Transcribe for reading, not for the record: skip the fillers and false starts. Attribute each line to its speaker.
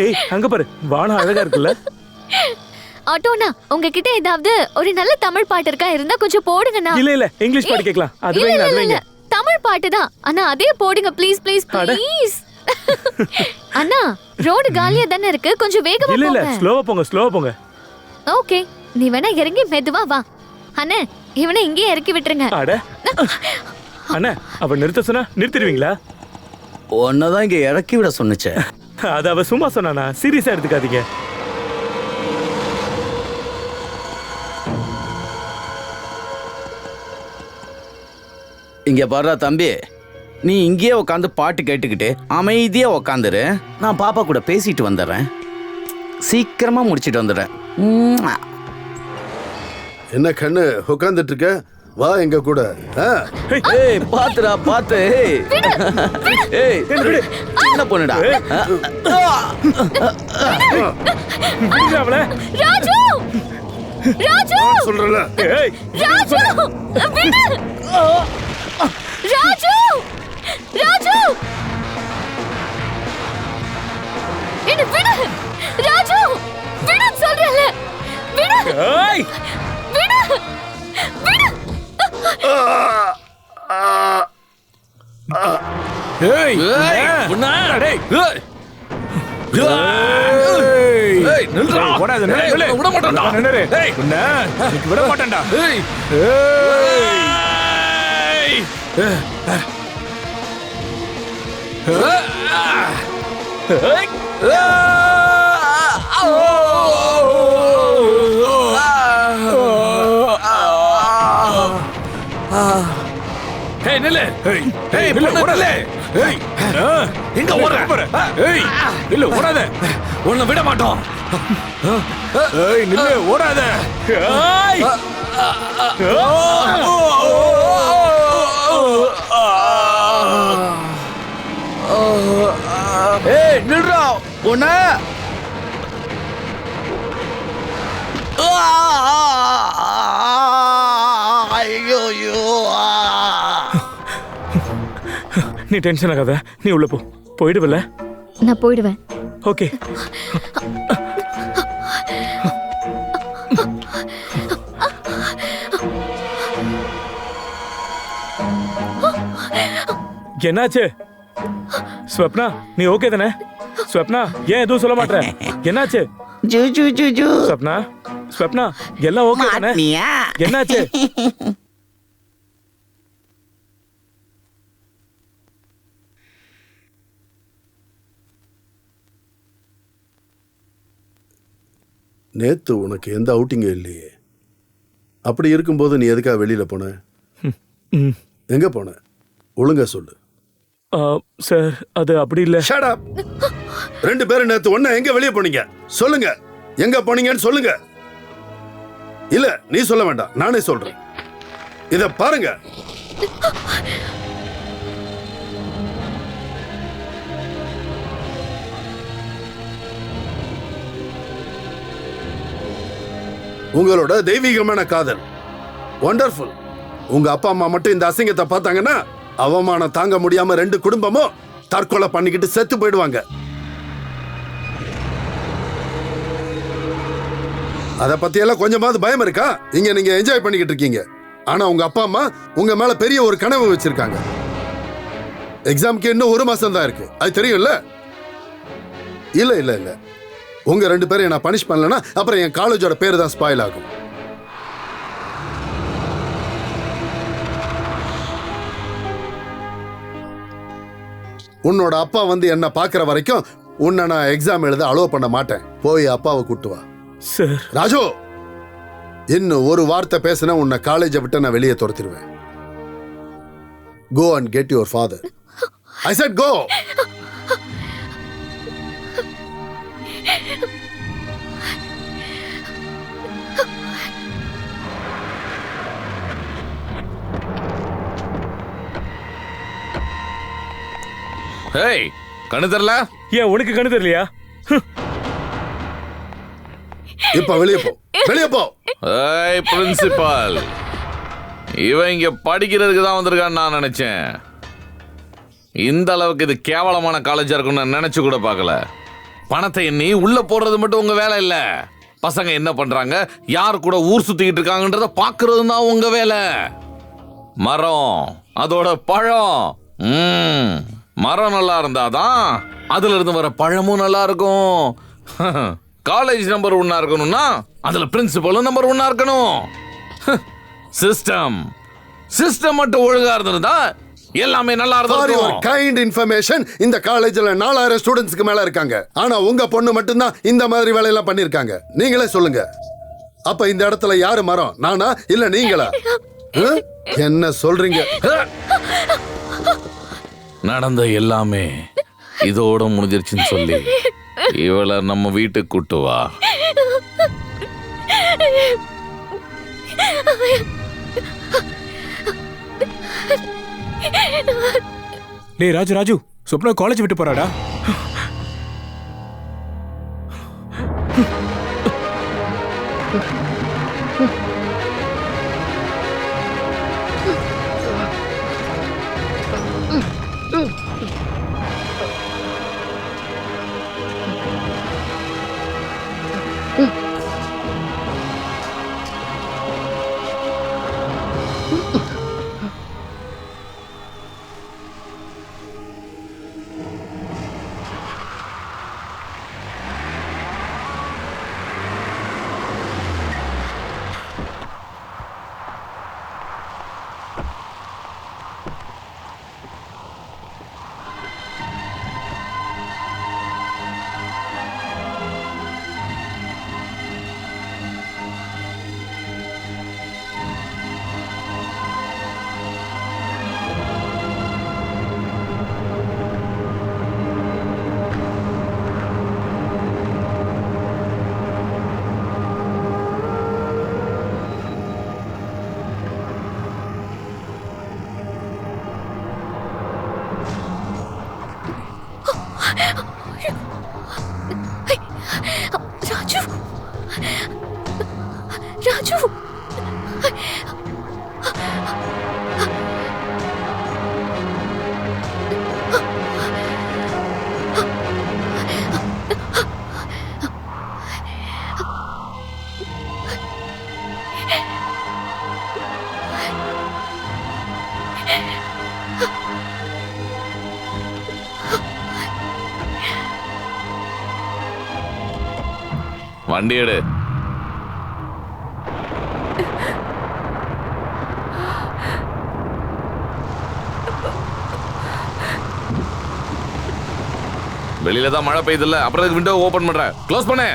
Speaker 1: ஏய் அங்க பாரு, வானம் அழகா இருக்குல்ல?
Speaker 2: ஆட்டோனா உங்ககிட்ட ஏதாவது ஒரு நல்ல தமிழ் பாட்டு இருக்கா? இருந்தா கொஞ்சம் போடுங்கண்ணா.
Speaker 1: இல்ல இல்ல, இங்கிலீஷ் பாட்டு கேட்கலாம். அது
Speaker 2: இல்ல,
Speaker 1: வைங்க, அது
Speaker 2: இல்ல,
Speaker 1: வைங்க.
Speaker 2: இல்ல, தமிழ் பாட்டு தான். அண்ணா அதே போடுங்க ப்ளீஸ் ப்ளீஸ்
Speaker 1: அட.
Speaker 2: ப்ளீஸ். அண்ணா ரோடு காலியா தானே இருக்கு, கொஞ்சம் வேகமா
Speaker 1: இல்ல இல்ல,
Speaker 2: போங்க.
Speaker 1: ஸ்லோவா போங்க, ஸ்லோவா போங்க.
Speaker 2: ஓகே, நீ வேணா இறங்கி மெதுவா வா. அண்ணே இவனை இங்கேயே இறக்கி விட்டுருங்க.
Speaker 1: அட அண்ணா, அவ நிறுத்த சொன்னா நிறுத்திடுவீங்களா?
Speaker 3: உன்னதான் இங்க இறக்கி விட சொன்னுச்சே.
Speaker 1: அது அவ சும்மா சொன்னானா, சீரியஸா எடுத்துக்காதீங்க.
Speaker 3: இங்க பாரு தம்பி, நீ இங்கேயே உட்காந்து பாட்டு கேட்டுக்கிட்டு அமைதியா உட்காந்துரு. நான் பாப்பா கூட பேசிட்டு வந்துடுறேன். சீக்கிரமா முடிச்சிட்டு வந்துடுறேன்.
Speaker 4: என்ன கண்ணு உட்காந்துட்டு இருக்க? வா எங்க கூட.
Speaker 3: ஏய் பாத்துடா பாத்து. ஏய் சின்ன பொண்ணுடா.
Speaker 1: அவள
Speaker 2: ராஜு ராஜு
Speaker 4: சொல்றல.
Speaker 1: ஏய்
Speaker 2: ராஜு விடு. ராஜு ராஜு என்ன விடு. ராஜு விடு சொல்றல. விடு.
Speaker 1: ஏய்
Speaker 2: விடு. விடு.
Speaker 1: ஏய்
Speaker 3: உன்ன
Speaker 1: டேய்
Speaker 3: ஏய்
Speaker 1: ஏய் நில்றா. ஓடாத, நில்லு.
Speaker 3: விட மாட்டேன்டா.
Speaker 1: நில்லு.
Speaker 3: ஏய்
Speaker 1: உன்ன இன்னைக்கு விட மாட்டேன்டா.
Speaker 3: ஏய்
Speaker 1: ஏய்
Speaker 3: ஏய் நில்லு.
Speaker 1: ஏய்
Speaker 3: ஏய்
Speaker 1: நில்லு,
Speaker 3: பொண்ணு
Speaker 1: ஓடாத.
Speaker 3: நில்லு.
Speaker 1: ஏய்
Speaker 3: எங்க ஓடுற?
Speaker 1: ஏய் நில்லு, ஓடாத.
Speaker 3: உன்னை விட மாட்டோம்.
Speaker 1: ஏய் நில்லு, ஓடாத. ஏய்
Speaker 3: ஏய் நில்றா உன்ன. ஐயோ
Speaker 1: நீ டென்ஷன் ஆகாத, நீ உள்ள போ. போயிடுவல?
Speaker 2: நான் போயிடுவேன்.
Speaker 1: ஓகே. என்னாச்சு ஸ்வப்னா? நீ ஓகே தானே? ஸ்வப்னா ஏன் எதுவும் சொல்ல மாட்டற? என்னாச்சு
Speaker 3: ஜூ ஜூ ஜூ ஜூ.
Speaker 1: ஸ்வப்னா? ஸ்வப்னா எல்லாம் ஓகே தானே?
Speaker 3: மாட்டினியா?
Speaker 1: என்னாச்சு?
Speaker 4: நேத்து உனக்கு எந்த அவுட்டிங்கும் இல்லையே. அப்படி இருக்கும்போது நீ எதுக்காக வெளியில போன?
Speaker 1: ம்.
Speaker 4: எங்க போன? ஒழுங்கா சொல்லு.
Speaker 1: சார் அது அப்படி இல்ல.
Speaker 4: Shut up. ரெண்டு பேரும் நேத்து ஒண்ணா எங்க வெளியே போனீங்க? சொல்லுங்க, எங்க போனீங்கன்னு சொல்லுங்க. இல்ல நீ சொல்ல வேண்டாம், நானே சொல்றேன். இத பாருங்க. உங்களோட தெய்வீகமான காதல் வண்டர்ஃபுல். உங்க அப்பா அம்மா மட்டும் இந்த அசிங்கத்தை பார்த்தாங்கன்னா அவமானம் தாங்க முடியாம ரெண்டு குடும்பமும் தற்கொலை பண்ணிக்கிட்டு செத்து போயிடுவாங்க. அத பத்தி எல்லாம் கொஞ்சமாவது பயம் இருக்கா? இங்க நீங்க என்ஜாய் பண்ணிக்கிட்டு இருக்கீங்க. ஆனா உங்க அப்பா அம்மா உங்க மேல பெரிய ஒரு கனவு வச்சிருக்காங்க. எக்ஸாமுக்கு இன்னும் 1 மாசம் தான் இருக்கு, அது தெரியும்ல? இல்ல இல்ல இல்ல, உங்க ரெண்டு பேரும் நான் பனிஷ் பண்ணலன்னா அப்புறம் என் காலேஜோட பேரு தான் ஸ்பாயில் ஆகும். உன்னோட அப்பா வந்து என்ன பாக்குற வரைக்கும் உன்னை நான் எக்ஸாம் எழுத அலோவ் பண்ண மாட்டேன். போய் அப்பாவை கூட்டு வா.
Speaker 1: சார்
Speaker 4: ராஜு, இன்னும் ஒரு வார்த்தை பேசினா உன்னை காலேஜை விட்டு நான் வெளியே துரத்திடுவேன். Go and get your father. I said go.
Speaker 5: ஏய் கண்ணு தெரியல?
Speaker 1: ஏன் உனக்கு கண்ணு தெரியலையா?
Speaker 4: இப்ப வெளியே போ, வெளியே போ.
Speaker 5: ஏய் பிரின்சிபால், இவன் இங்க படிக்கிறதுக்கு தான் வந்திருக்கான்னு நான் நினைச்சேன். இந்த அளவுக்கு இது கேவலமான காலேஜா இருக்கும்னு நான் நினைச்சு கூட பார்க்கல. பணத்தை எண்ணி உள்ள போடுறது மட்டும் உங்க வேலை இல்ல. பசங்க என்ன பண்றாங்க, யார் கூட ஊர் சுத்திக்கிட்டு இருக்காங்கன்றத பாக்குறது தான் உங்க வேலை. மரம், அதோட பழம். மரம் நல்லா இருந்தாதான் அதுல இருந்து வர பழமும் நல்லா இருக்கும். காலேஜ் நம்பர் 1 இருக்கணும்னா அதுல பிரின்சிபலும் நம்பர் 1 இருக்கணும். சிஸ்டம் மட்டும் ஒழுங்கா இருந்ததா எல்லாமே நல்லா இருக்கும்.
Speaker 4: Kind information. இந்த காலேஜ்ல 4000 ஸ்டூடண்ட்ஸ்க்கு மேல இருக்காங்க. ஆனா உங்க பொண்ணு மட்டும்தான் இந்த மாதிரி வேலையெல்லாம் பண்ணிருக்காங்க. நீங்களே சொல்லுங்க, அப்ப இந்த இடத்துல யாரு மரம், நானா இல்ல நீங்களா? என்ன சொல்றீங்க?
Speaker 5: நடந்த எல்லாமே இதோட முடிஞ்சிருச்சுன்னு சொல்லி இவளை நம்ம வீட்டுக்கு கூட்டு வா.
Speaker 1: டேய் ராஜு, சொப்னா காலேஜ் விட்டு போறாடா.
Speaker 2: ராஜு,
Speaker 5: வண்டி எடு. வெளியில தான் மழை பெய்யுதுல்ல, அப்புறம் விண்டோ ஓபன் பண்ற. க்ளோஸ் பண்ணு.